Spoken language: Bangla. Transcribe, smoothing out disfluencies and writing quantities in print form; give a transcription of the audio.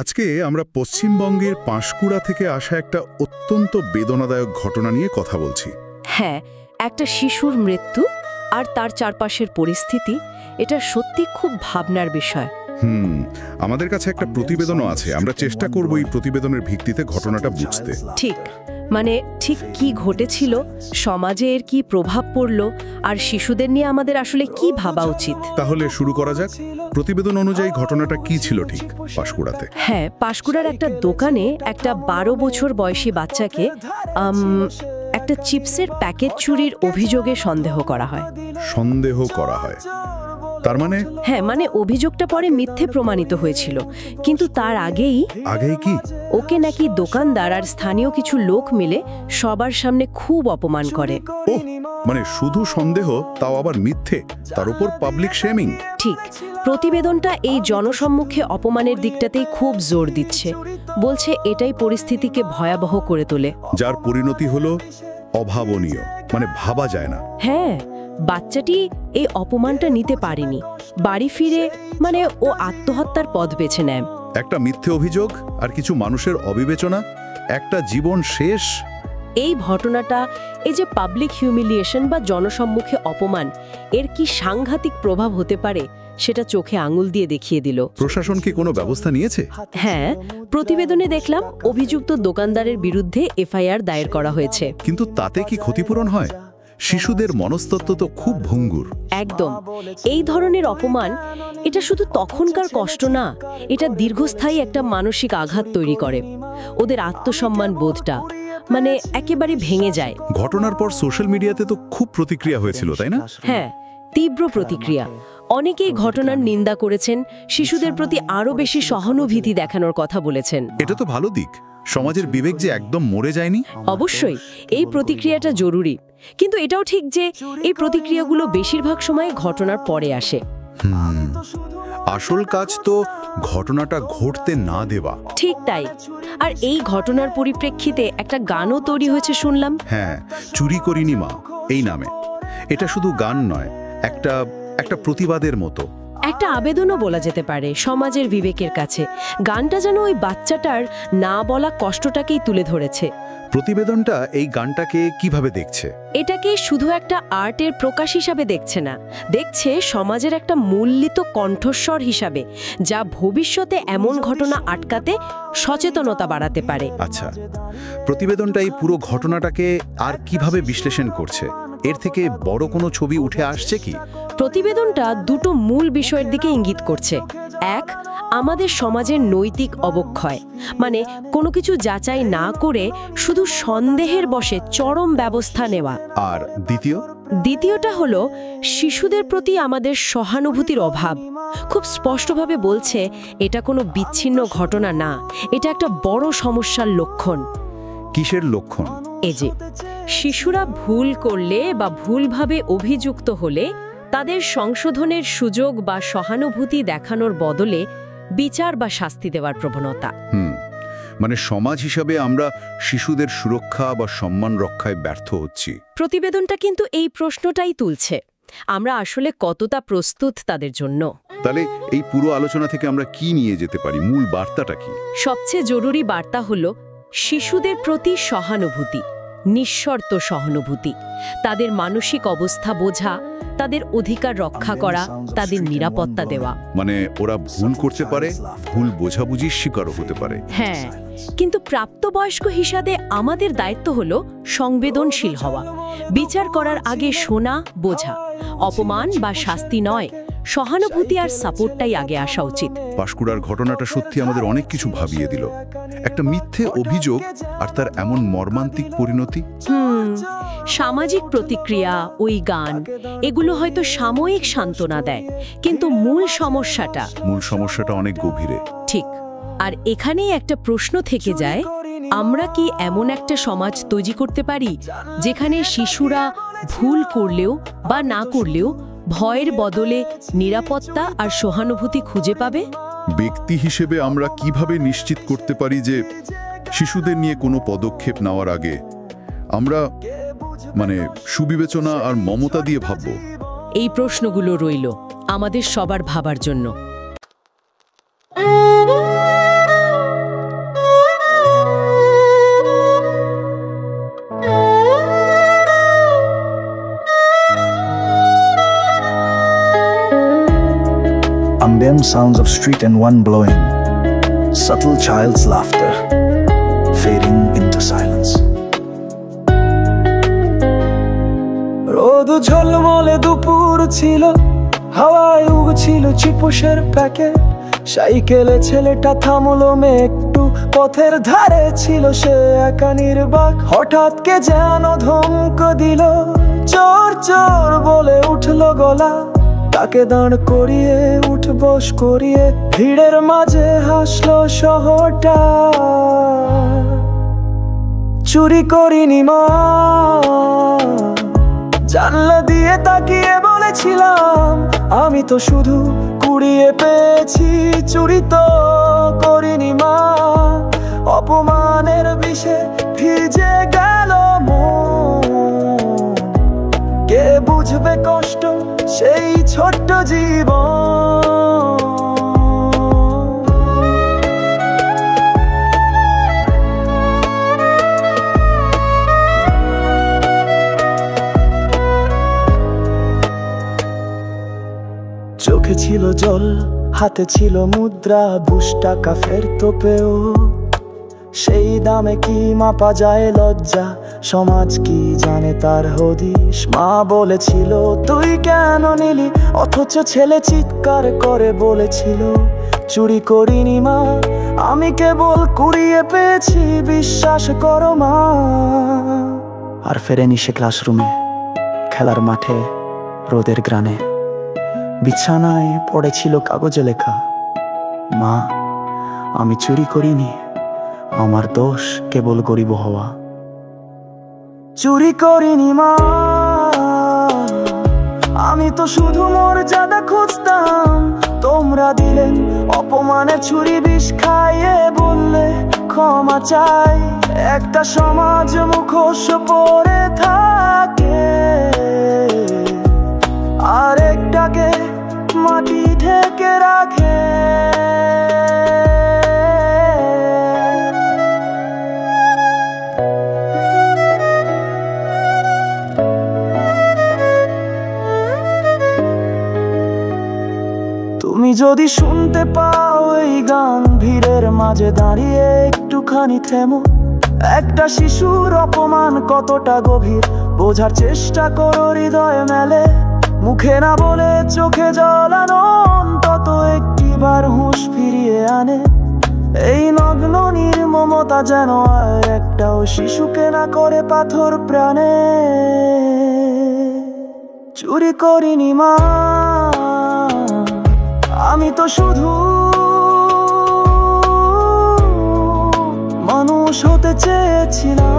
আজকে আমরা পশ্চিমবঙ্গের পাঁশকুড়া থেকে আসা একটা অত্যন্ত বেদনাদায়ক ঘটনা নিয়ে কথা বলছি। হ্যাঁ, একটা শিশুর মৃত্যু আর তার চারপাশের পরিস্থিতি, এটা সত্যি খুব ভাবনার বিষয়। আমাদের কাছে একটা প্রতিবেদনও আছে, আমরা চেষ্টা করব এই প্রতিবেদনের ভিত্তিতে ঘটনাটা বুঝতে। ঠিক কি ঘটেছিল, সমাজে এর কি প্রভাব পড়ল, আর শিশুদের নিয়ে আমাদের আসলে কি ভাবা উচিত। তাহলে শুরু করা যাক। প্রতিবেদন অনুযায়ী ঘটনাটা কি ছিল ঠিক পাঁশকুড়াতে? হ্যাঁ, পাঁশকুড়ার একটা দোকানে একটা 12 বছর বয়সী বাচ্চাকে একটা চিপসের প্যাকেট চুরির অভিযোগে সন্দেহ করা হয়। তার মানে? হ্যাঁ, মানে অভিযোগটা পরে মিথ্যে প্রমাণিত হয়েছিল, কিন্তু তার আগেই কি ওকে নাকি দোকানদার আর স্থানীয় কিছু লোক মিলে সবার সামনে খুব অপমান করে। মানে শুধু সন্দেহ, তাও আবার মিথ্যে, তার উপর পাবলিক শেমিং। ঠিক, প্রতিবেদনটা এই জনসম্মুখে অপমানের দিকটাতেই খুব জোর দিচ্ছে। বলছে এটাই পরিস্থিতিকে ভয়াবহ করে তোলে, যার পরিণতি হলো অভাবনীয়, মানে ভাবা যায় না। হ্যাঁ, বাচ্চাটি এই অপমানটা নিতে পারেনি, বাড়ি ফিরে ও আত্মহত্যার পথ বেছে নেয়। একটা মিথ্যে অভিযোগ আর কিছু মানুষের অবিবেচনা, একটা জীবন শেষ। এই ঘটনাটা, এই যে পাবলিক হিউমিলিয়েশন বা জনসম্মুখে অপমান, এর কি সাংঘাতিক প্রভাব হতে পারে সেটা চোখে আঙুল দিয়ে দেখিয়ে দিল। প্রশাসন কি কোনো ব্যবস্থা নিয়েছে? হ্যাঁ, প্রতিবেদনে দেখলাম অভিযুক্ত দোকানদারের বিরুদ্ধে এফআইআর দায়ের করা হয়েছে। কিন্তু তাতে কি ক্ষতিপূরণ হয়? শিশুদের মনস্তত্ত্ব তো খুব ভঙ্গুর। একদম, এই ধরনের অপমান, এটা শুধু তখনকার কষ্ট না, এটা দীর্ঘস্থায়ী একটা মানসিক আঘাত তৈরি করে। ওদের আত্মসম্মান বোধটা একেবারে ভেঙে যায়। ঘটনার পর সোশ্যাল মিডিয়াতে তো খুব প্রতিক্রিয়া হয়েছিল, তাই না? হ্যাঁ, তীব্র প্রতিক্রিয়া। অনেকেই ঘটনার নিন্দা করেছেন, শিশুদের প্রতি আরো বেশি সহানুভূতি দেখানোর কথা বলেছেন। এটা তো ভালো দিক, সমাজের বিবেক যে একদম মরে যায়নি। অবশ্যই এই প্রতিক্রিয়াটা জরুরি, কিন্তু এটাও ঠিক যে এই প্রতিক্রিয়াগুলো বেশিরভাগ সময় ঘটনার পরে আসে। আসল কাজ তো ঘটনাটা ঘটতে না দেওয়া। ঠিক তাই। আর এই ঘটনার পরিপ্রেক্ষিতে একটা গানও তৈরি হয়েছে শুনলাম। হ্যাঁ, চুরি করিনি মা এই নামে। এটা শুধু গান নয়, একটা প্রতিবাদের মতো, একটা আবেদনও বলা যেতে পারে সমাজের বিবেকের কাছে। গানটা যেন ওই বাচ্চাটার না বলা কষ্টটাকেই তুলে ধরেছে। প্রতিবেদনটা এই গানটাকে কিভাবে দেখছে? এটাকে শুধু একটা আর্টের প্রকাশ হিসাবে দেখছে না, দেখছে সমাজের একটা মূল্যিত কণ্ঠস্বর হিসাবে, যা ভবিষ্যতে এমন ঘটনা আটকাতে সচেতনতা বাড়াতে পারে। আচ্ছা, প্রতিবেদনটা এই পুরো ঘটনাটাকে আর কিভাবে বিশ্লেষণ করছে? এর থেকে বড় কোনো ছবি উঠে আসছে কি? প্রতিবেদনটা দুটো মূল বিষয়ের দিকে ইঙ্গিত করছে। এক, আমাদের সমাজের নৈতিক অবক্ষয়, কোনো কিছু যাচাই না করে শুধু সন্দেহের বশে চরম ব্যবস্থা নেওয়া। আর দ্বিতীয়টা হলো শিশুদের প্রতি আমাদের সহানুভূতির অভাব। খুব স্পষ্টভাবে বলছে এটা কোনো বিচ্ছিন্ন ঘটনা না, এটা একটা বড় সমস্যার লক্ষণ। কিসের লক্ষণ? এই যে শিশুরা ভুল করলে বা ভুলভাবে অভিযুক্ত হলে তাদের সংশোধনের সুযোগ বা সহানুভূতি দেখানোর বদলে বিচার বা শাস্তি দেওয়ার প্রবণতা। সমাজ হিসাবে আমরা শিশুদের সুরক্ষা বা সম্মান রক্ষায় ব্যর্থ হচ্ছি। প্রতিবেদনটা কিন্তু এই প্রশ্নটাই তুলছে, আমরা আসলে কতটা প্রস্তুত তাদের জন্য। তাহলে এই পুরো আলোচনা থেকে আমরা কি নিয়ে যেতে পারি? মূল বার্তাটা কি? সবচেয়ে জরুরি বার্তা হলো শিশুদের প্রতি সহানুভূতি, নিঃশর্ত সহানুভূতি, তাদের মানসিক অবস্থা বোঝা, তাদের অধিকার রক্ষা করা, তাদের নিরাপত্তা দেওয়া। ওরা ভুল করতে পারে, ভুল বোঝাবুঝির শিকারও হতে পারে। হ্যাঁ, কিন্তু প্রাপ্তবয়স্ক হিসাবে আমাদের দায়িত্ব হলো সংবেদনশীল হওয়া, বিচার করার আগে শোনা, বোঝা। অপমান বা শাস্তি নয়, সহানুভূতি আর সাপোর্টটাই আগে আসা উচিত। পাঁশকুড়ার ঘটনাটা সত্যি আমাদের অনেক কিছু ভাবিয়ে দিল। একটা মিথ্যে অভিযোগ আর তার এমন মর্মান্তিক পরিণতি। সামাজিক প্রতিক্রিয়া, ওই গান, এগুলো হয়তো সাময়িক সান্ত্বনা দেয়, কিন্তু মূল সমস্যাটা অনেক গভীরে। ঠিক। আর এখানেই একটা প্রশ্ন থেকে যায়, আমরা কি এমন একটা সমাজ তৈরি করতে পারি যেখানে শিশুরা ভুল করলেও বা না করলেও ভয়ের বদলে নিরাপত্তা আর সহানুভূতি খুঁজে পাবে? ব্যক্তি হিসেবে আমরা কিভাবে নিশ্চিত করতে পারি যে শিশুদের নিয়ে কোনো পদক্ষেপ নেওয়ার আগে আমরা সুবিবেচনা আর মমতা দিয়ে ভাবব? এই প্রশ্নগুলো রইল আমাদের সবার ভাবার জন্য। sounds of street and one blowing. Subtle child's laughter, fading into silence. রোদ ঝলমলে দুপুর ছিল, হাওয়ায় উড়ছিল চিপসের প্যাকেট। সাইকেলে ছেলেটা থামলো একটু, পথের ধারে ছিল সে একা নির্বাক। হঠাৎ কে যেন ধমক দিল, চোর চোর বলে উঠলো গলা। তাকে দাঁড় করিয়ে উঠবস করিয়ে ভিড়ের মাঝে হাসলো শহরটা। চুরি করিনি মা, জানলা দিয়ে তাকিয়ে বলেছিলাম, আমি তো শুধু কুড়িয়ে পেয়েছি, চুরি তো করিনি মা। অপমানের বিষে ভিজে গেল মন, কে বুঝবে কষ্ট সেই ছোট্ট জীবন। চোখে ছিল জল, হাতে ছিল মুদ্রা, 20 টাকা ফেরত পেও সেই দামে কি মাপা যায় লজ্জা? সমাজ কি জানে তার হদিস? মা বলেছিল তুই কেন নিলি, অথচ ছেলে চিৎকার করে বলেছিল চুরি করিনি মা, আমি কেবল কুড়িয়ে পেয়েছি, বিশ্বাস করো মা। আর ফেরেনি সে ক্লাসরুমে, খেলার মাঠে, রোদের গ্রানে। বিছানায় পড়েছিল কাগজে লেখা, মা আমি চুরি করিনি, আমার দোষ কেবল গরিব হওয়া। চুরি করিনি মা, আমি তো শুধু মর্যাদা খুঁজতাম, তোমরা দিলেন অপমানে ছুরি, বিষ খাইয়ে বললে ক্ষমা চাই। একটা সমাজ মুখোশ পরে থাকে, আর একটাকে মাটি ঢেকে রাখে। তুমি যদি শুনতে পাও এই গান, ভিড়ের মাঝে দাঁড়িয়ে একটুখানি থেমো। একটা শিশুর অপমান কতটা গভীর, বোঝার চেষ্টা করো হৃদয় মেলে। মুখে না বলে চোখে জলানো অন্তত একটিবার হুঁশ ফিরিয়ে আনে। এই নগ্ন নির্মমতা যেন আর একটাও শিশুকে না করে পাথর প্রাণে। চুরি করিনি মা, আমি তো শুধু মানুষ হতে চেয়েছিলাম।